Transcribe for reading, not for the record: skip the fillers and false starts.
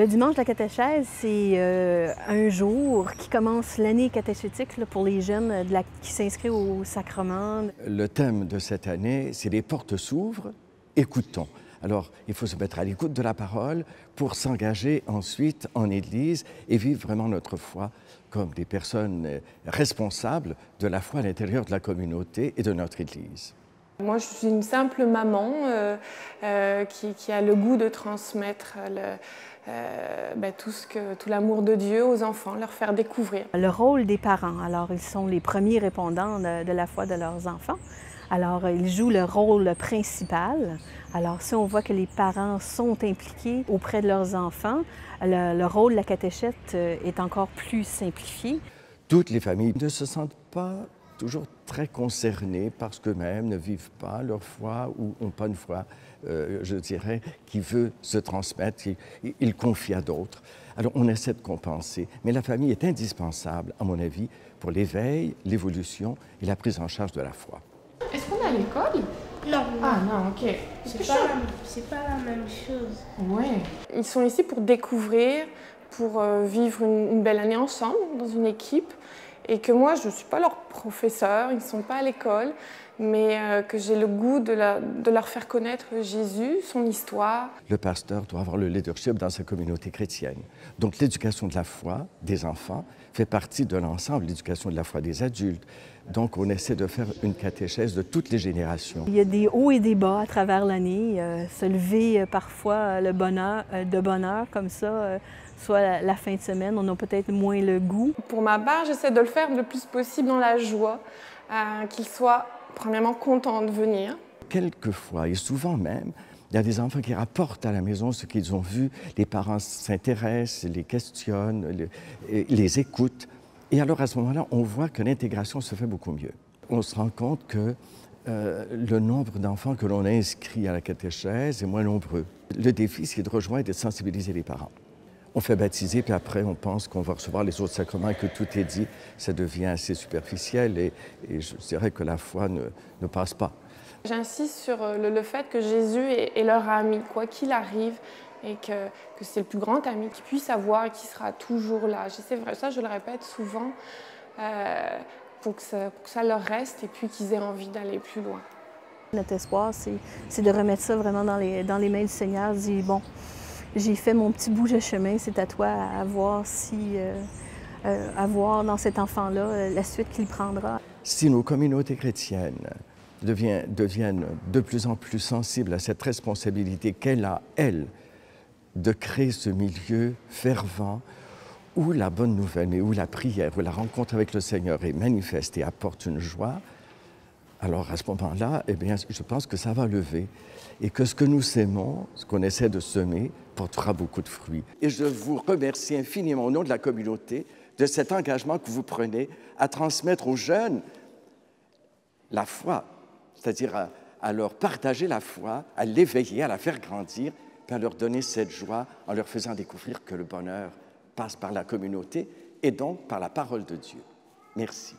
Le dimanche de la catéchèse, c'est un jour qui commence l'année catéchétique là, pour les jeunes qui s'inscrivent au sacrement. Le thème de cette année, c'est « Les portes s'ouvrent, écoutons ». Alors, il faut se mettre à l'écoute de la parole pour s'engager ensuite en Église et vivre vraiment notre foi comme des personnes responsables de la foi à l'intérieur de la communauté et de notre Église. Moi, je suis une simple maman qui a le goût de transmettre tout l'amour de Dieu aux enfants, leur faire découvrir. Le rôle des parents, alors ils sont les premiers répondants de la foi de leurs enfants. Alors, ils jouent le rôle principal. Alors, si on voit que les parents sont impliqués auprès de leurs enfants, le rôle de la catéchète est encore plus simplifié. Toutes les familles ne se sentent pas toujours très concernées parce qu'eux-mêmes ne vivent pas leur foi ou n'ont pas une foi, je dirais, qui veut se transmettre, ils confient à d'autres. Alors, on essaie de compenser, mais la famille est indispensable, à mon avis, pour l'éveil, l'évolution et la prise en charge de la foi. Est-ce qu'on est à l'école? Non. Ah non, ok. C'est pas la même chose. Ouais. Ils sont ici pour découvrir, pour vivre une belle année ensemble, dans une équipe. Et que moi, je ne suis pas leur professeur, ils ne sont pas à l'école, mais que j'ai le goût de leur faire connaître Jésus, son histoire. Le pasteur doit avoir le leadership dans sa communauté chrétienne. Donc l'éducation de la foi des enfants fait partie de l'ensemble, l'éducation de la foi des adultes. Donc on essaie de faire une catéchèse de toutes les générations. Il y a des hauts et des bas à travers l'année, se lever parfois de bonheur comme ça, soit la fin de semaine, on a peut-être moins le goût. Pour ma part, j'essaie de le faire le plus possible dans la joie, qu'ils soient premièrement contents de venir. Quelquefois, et souvent même, il y a des enfants qui rapportent à la maison ce qu'ils ont vu, les parents s'intéressent, les questionnent, les écoutent. Et alors à ce moment-là, on voit que l'intégration se fait beaucoup mieux. On se rend compte que le nombre d'enfants que l'on a inscrits à la catéchèse est moins nombreux. Le défi, c'est de rejoindre et de sensibiliser les parents. On fait baptiser, puis après, on pense qu'on va recevoir les autres sacrements et que tout est dit. Ça devient assez superficiel et je dirais que la foi ne passe pas. J'insiste sur le fait que Jésus est leur ami, quoi qu'il arrive, et que c'est le plus grand ami qu'ils puissent avoir et qui sera toujours là. C'est vrai, ça je le répète souvent, pour que ça leur reste et puis qu'ils aient envie d'aller plus loin. Notre espoir, c'est de remettre ça vraiment dans les mains du Seigneur, de dire, bon, j'ai fait mon petit bout de chemin, c'est à toi à voir à voir dans cet enfant-là la suite qu'il prendra. Si nos communautés chrétiennes deviennent de plus en plus sensibles à cette responsabilité qu'elle a, elle, de créer ce milieu fervent où la bonne nouvelle, mais où la prière, où la rencontre avec le Seigneur est manifeste et apporte une joie, alors à ce moment-là, eh bien, je pense que ça va lever et que ce que nous sémons, ce qu'on essaie de semer, portera beaucoup de fruits. Et je vous remercie infiniment au nom de la communauté de cet engagement que vous prenez à transmettre aux jeunes la foi, c'est-à-dire à leur partager la foi, à l'éveiller, à la faire grandir, puis à leur donner cette joie en leur faisant découvrir que le bonheur passe par la communauté et donc par la parole de Dieu. Merci.